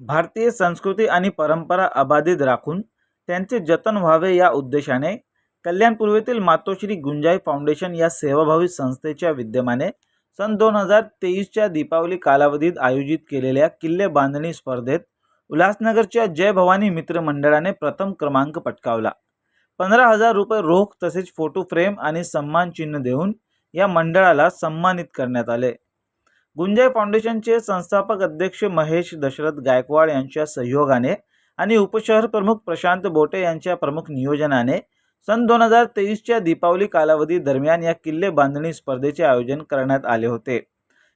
भारतीय संस्कृती आणि परंपरा अबाधित राखून त्यांचे जतन व्हावे या उद्देशाने कल्याणपूर्वेतील मातोश्री गुंजाई फाउंडेशन या सेवाभावी संस्थेच्या विद्यमाने सन 2023च्या दीपावली कालावधीत आयोजित केलेल्या किल्ले बांधणी स्पर्धेत उल्हासनगरच्या जय भवानी मित्र मंडळाने प्रथम क्रमांक पटकावला। 15,000 रुपये रोख तसेच फोटो फ्रेम आणि सन्मान चिन्ह देऊन या मंडळाला सन्मानित करण्यात आले। गुंजाई फाउंडेशनचे संस्थापक अध्यक्ष महेश दशरथ गायकवाड यांच्या सहयोगाने आणि उपशहर प्रमुख प्रशांत बोटे यांच्या प्रमुख नियोजनाने सन 2023च्या दीपावली कालावधी दरम्यान या किल्ले बांधणी स्पर्धेचे आयोजन करण्यात आले होते।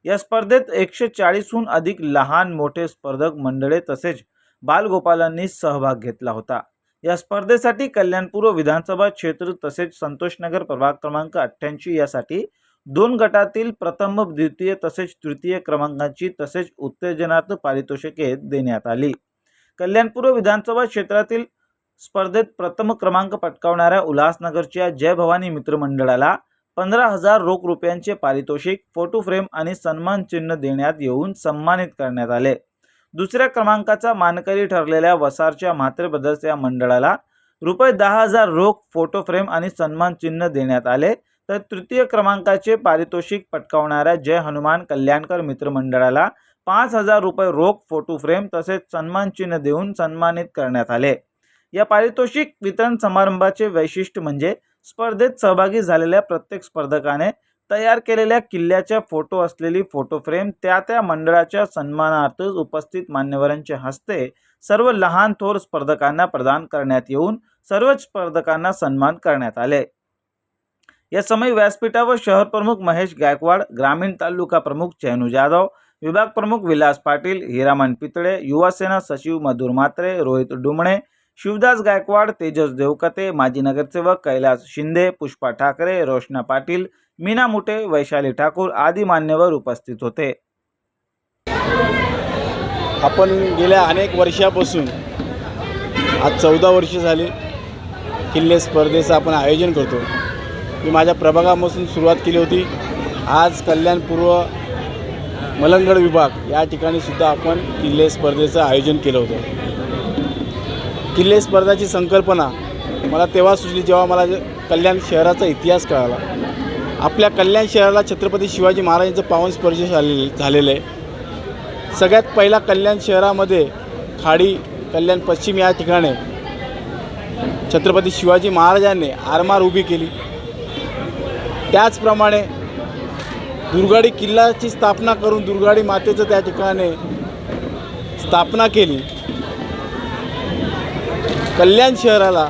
या स्पर्धेत 140हून अधिक लहान मोठे स्पर्धक मंडळे तसेच बालगोपालांनी सहभाग घेतला होता। या स्पर्धेसाठी कल्याणपूर्व विधानसभा क्षेत्र तसेच संतोषनगर प्रभाग क्रमांक 88 यासाठी 2 गटातील प्रथम, द्वितीय तसेच तृतीय क्रमांकाची तसेच उत्तेजनार्थ पारितोषिके देण्यात आली। कल्याणपूर्व विधानसभा क्षेत्रातील स्पर्धेत प्रथम क्रमांक पटकावणाऱ्या उल्हासनगरच्या जय भवानी मित्र मंडळाला 15,000 रोख रुपयांचे पारितोषिक, फोटो फ्रेम आणि सन्मान चिन्ह देण्यात येऊन सन्मानित करण्यात आले। दुसऱ्या क्रमांकाचा मानकरी ठरलेल्या वसारच्या म्हात्रे ब्रदर्स या मंडळाला रुपये 10,000 रोख, फोटो फ्रेम आणि सन्मान चिन्ह देण्यात आले। तर तृतीय क्रमांकाचे पारितोषिक पटकावणाऱ्या जय हनुमान कल्याणकर मित्र मंडळाला 5,000 रुपये रोख, फोटो फ्रेम तसेच सन्मान चिन्ह देऊन सन्मानित करण्यात आले। या पारितोषिक वितरण समारंभाचे वैशिष्ट्य म्हणजे स्पर्धेत सहभागी झालेल्या प्रत्येक स्पर्धकाने तयार केलेल्या किल्ल्याच्या फोटो असलेली फोटो फ्रेम त्या मंडळाच्या सन्मानार्थ उपस्थित मान्यवरांच्या हस्ते सर्व लहान थोर स्पर्धकांना प्रदान करण्यात येऊन सर्वच स्पर्धकांना सन्मान करण्यात आले। या समय व्यासपीठावर शहर प्रमुख महेश गायकवाड, ग्रामीण तालुका प्रमुख चैनू जाधव, विभाग प्रमुख विलास पाटील, हिरामन पितळे, युवा सेना सचिव मधुर म्हात्रे, रोहित डुमणे, शिवदास गायकवाड, तेजस देवकते, माजी नगरसेवक कैलास शिंदे, पुष्पा ठाकरे, रोशना पाटील, मीना मुटे, वैशाली ठाकूर आदी मान्यवर उपस्थित होते। आपण गेल्या अनेक वर्षापासून आज 14 वर्ष झाली किल्ले स्पर्धेचं आपण आयोजन करतो। मी माझ्या प्रभागापासून सुरुवात केली होती। आज कल्याणपूर्व मलंगड विभाग या ठिकाणी सुद्धा आपण किल्ले स्पर्धेचं आयोजन केलं होतं। किल्ले स्पर्धाची संकल्पना मला तेव्हा सुचली जेव्हा मला कल्याण शहराचा इतिहास कळाला। आपल्या कल्याण शहराला छत्रपती शिवाजी महाराजांचं पावन स्पर्श झालेलं आहे। सगळ्यात पहिला कल्याण शहरामध्ये खाडी कल्याण पश्चिम या ठिकाणी छत्रपती शिवाजी महाराजांनी आरमार उभी केली। त्याचप्रमाणे दुर्गाडी किल्ल्याची स्थापना करून दुर्गाडी मातेचं त्या ठिकाणी स्थापना केली। कल्याण शहराला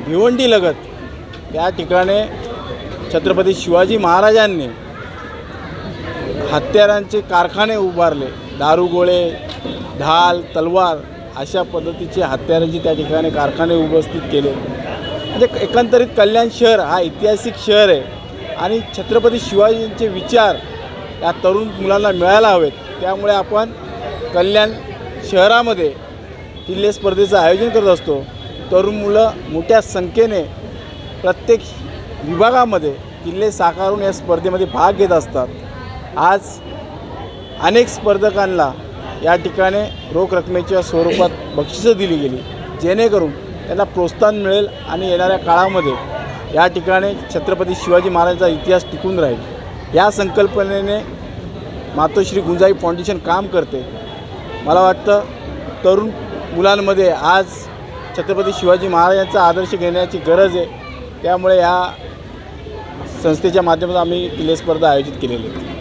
भिवंडी लगत त्या ठिकाणी छत्रपती शिवाजी महाराजांनी हत्यारांचे कारखाने उभारले। दारुगोळे, ढाल, तलवार अशा पद्धतीचे हत्यारांचे त्या ठिकाणी कारखाने उपस्थित केले। म्हणजे एकंदरीत कल्याण शहर हा ऐतिहासिक शहर आहे आणि छत्रपती शिवाजींचे विचार या तरुण मुलांना मिळायला हवेत। त्यामुळे आपण कल्याण शहरामध्ये किल्ले स्पर्धेचं आयोजन करत असतो। तरुण मुलं मोठ्या संख्येने प्रत्येक विभागामध्ये किल्ले साकारून या स्पर्धेमध्ये भाग घेत असतात। आज अनेक स्पर्धकांना या ठिकाणी रोख रकमेच्या स्वरूपात बक्षिसं दिली गेली जेणेकरून त्यांना प्रोत्साहन मिळेल आणि येणाऱ्या काळामध्ये या ठिकाणी छत्रपती शिवाजी महाराजांचा इतिहास टिकून राहील। या संकल्पनेने मातोश्री गुंजाई फाउंडेशन काम करते। मला वाटतं तरुण मुलांमध्ये आज छत्रपती शिवाजी महाराजांचा आदर्श घेण्याची गरज आहे। त्यामुळे या संस्थेच्या माध्यमातून आम्ही किल्ले स्पर्धा आयोजित केलेली आहे।